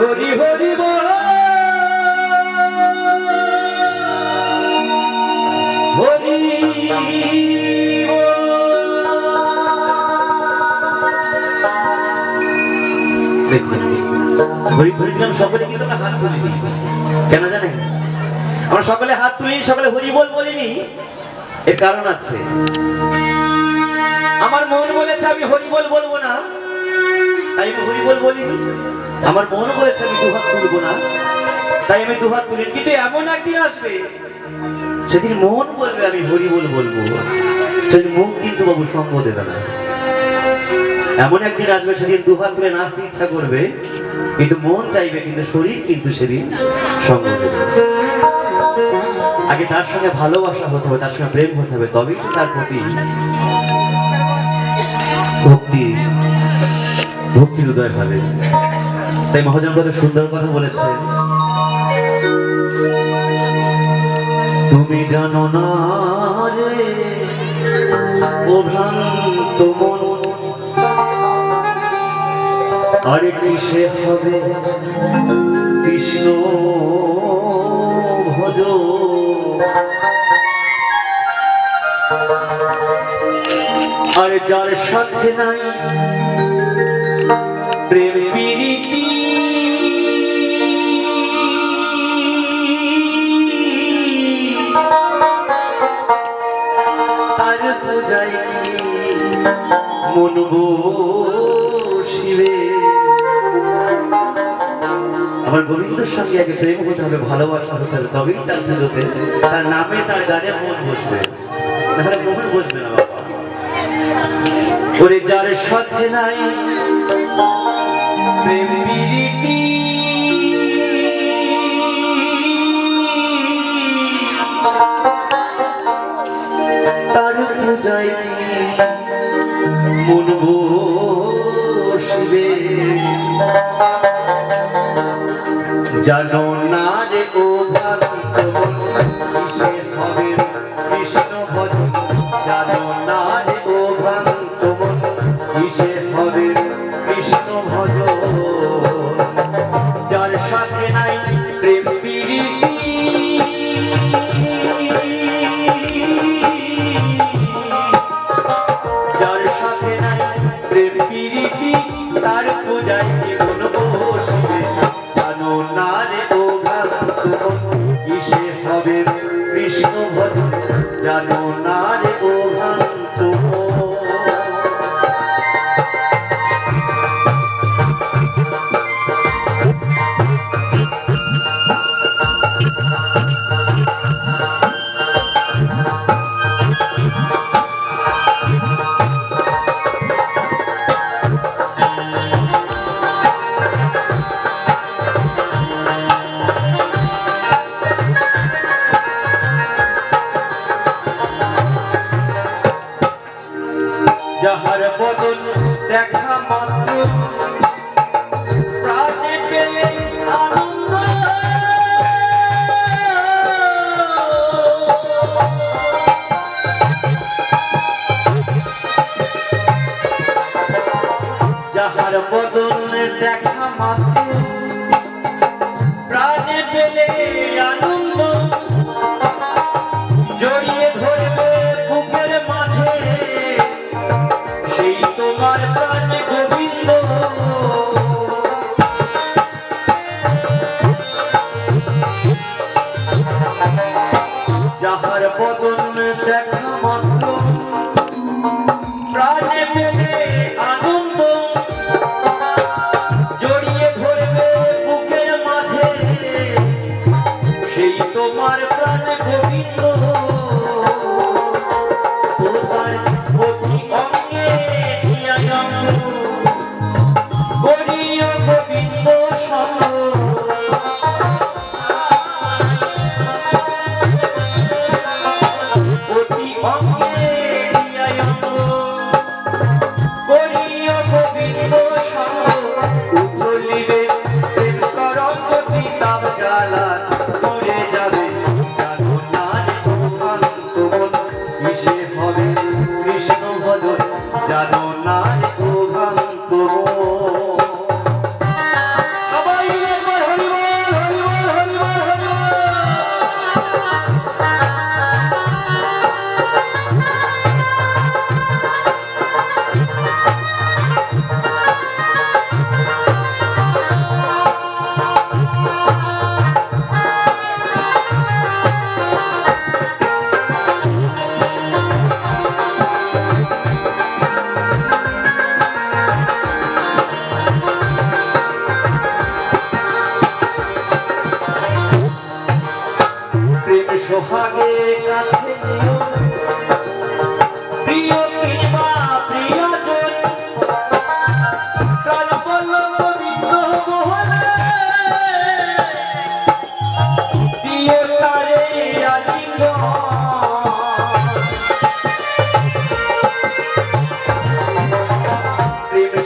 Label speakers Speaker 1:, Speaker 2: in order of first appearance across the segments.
Speaker 1: হরি হরি বল হরি দেখুন হরি হরির নাম সকলে কিন্তু আমরা হাত তুলিনি কেন জানেন আমরা সকলে হাত তুলিনি সকলে হরি বল বলিনি এর কারণ আছে আমার মন বলেছে আমি হরি বল বলবো না তাই আমি হরি বল বলিনি আমার মন বলেছে আমি দুহাত তুলবো না তাই আমি দুহাত তুলিনি কিন্তু এমন একদিন আসবে সেদিন মন বলবে আমি হরি বল বলবো সেদিন মুখ কিন্তু বাবু সঙ্গ দেবে না এমন একদিন আসবে সেদিন দুহাত তুলে নাচতে ইচ্ছা করবে কিন্তু মন চাইবে কিন্তু শরীর কিন্তু সেদিন সঙ্গ দেবে আগে তার সঙ্গে ভালোবাসা হতে হবে তার সঙ্গে প্রেম হতে হবে তবেই তো তার প্রতি ভক্তির উদয় হবে তাই মহাজন কত সুন্দর কথা বলেছেন তুমি জানো না রে ও ভ্রান্ত মন আরে কিসে হবে কৃষ্ণ ভজ আরে যার সাথে নাই প্রেম প্রীতি তার পূজায় মন বসিবে আমার গোবিন্দের সঙ্গে আগে প্রেম হতে হবে ভালোবাসা হতে হবে তবেই তার পুজোতে তার নামে তার গানে মন বসবে নাহলে মন বসবে না বাবা ওরে যার সাথে নাই প্রেম প্রীতি তার পূজায় মন বসবে জানো না রে ও ভক্ত কিসে হবে কৃষ্ণ ভজন জানো না রে ও ভক্ত কিসে হবে কৃষ্ণ ভজন যার সাথে নাই প্রেম প্রীতি যার সাথে নাই প্রেম প্রীতি তার পূজায় মন বসবে জানো না রে ও ভক্ত কিসে হবে কৃষ্ণ ভজন জানো না রে ও ভক্ত যাহার বদন দেখা মাত্র প্রাণে পেলে আনন্দ যাহার বদন দেখা মাত্র প্রাণে পেলে আনন্দ জড়িয়ে ধরবে বুকের মাঝে সেই তোমার প্রাণ গোবিন্দ যাহার বদন দেখা মাত্র প্রাণে পেলে আনন্দ জড়িয়ে ধরবে বুকের মাঝে সেই তোমার প্রাণ গোবিন্দ অঙ্গে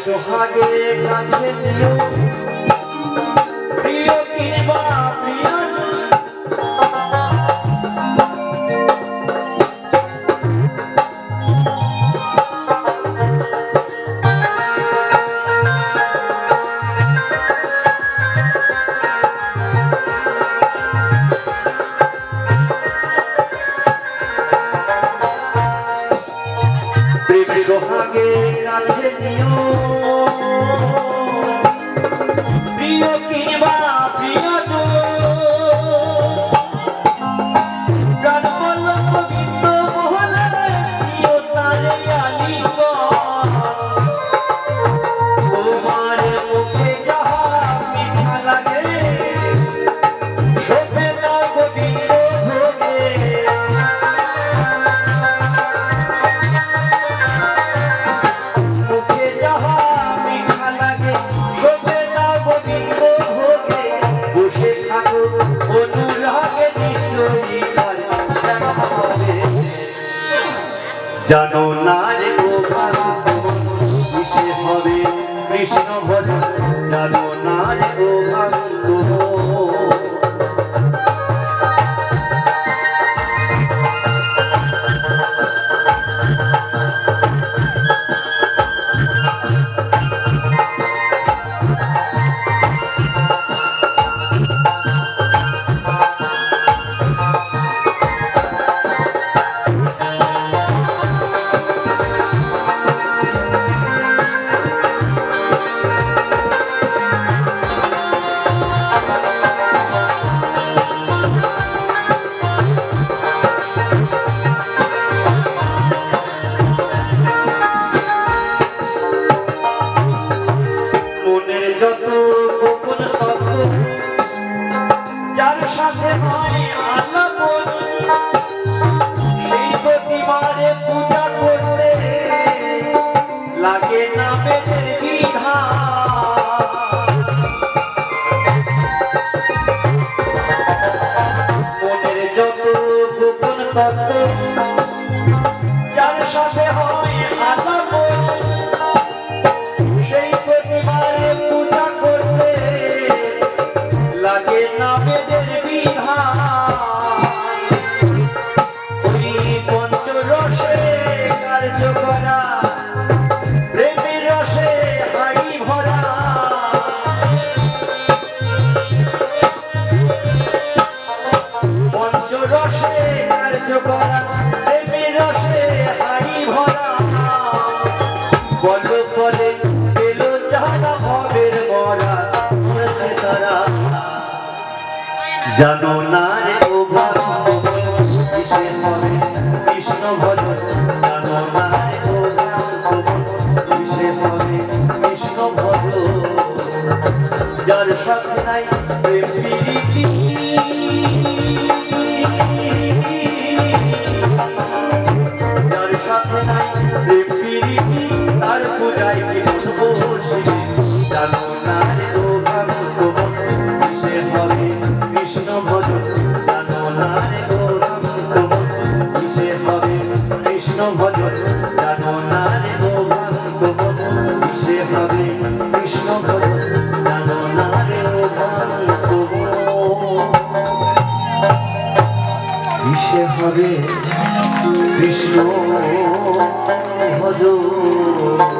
Speaker 1: সোহাগে কাছে নিও প্রিয় কিংবা প্রিয় সোহাগে কাছে নিও প্রিয় কিংবা প্রিয় গান বল গোবিন্দ মোহনে প্রিয় তারে আলিঙ্গ তোমার মুখে যাহা মিঠা লাগে শোভে না গোবিন্দ ভোগে জানো না রে কিসে হবে কৃষ্ণ ভজন জানো না রে যত গোপন সত্য যার সাথে হয় আলাপন সেই প্রতিবারে পূজা করতে লাগে না বেদের বিধান মনের যত গোপন সত্য যার সাথে হয় আলাপন বলো বলে পেলো যারা ভবের মরা মরেছে তারা জানো না রে ও কিসে হবে কৃষ্ণ ভজন জানো না রে ও কিসে হবে কৃষ্ণ ভজন যার সাথে নাই প্রেম প্রীতি যার সাথে নাই প্রেম প্রীতি তার পূজায় কি বলবো জানো না রে ও কিসে হবে কৃষ্ণ ভজন জানো না রে ও কিসে হবে কৃষ্ণ ভজন জানো না রে ও কিসে হবে কৃষ্ণ ভজন জানো না রে ও কিসে হবে কৃষ্ণ ভজন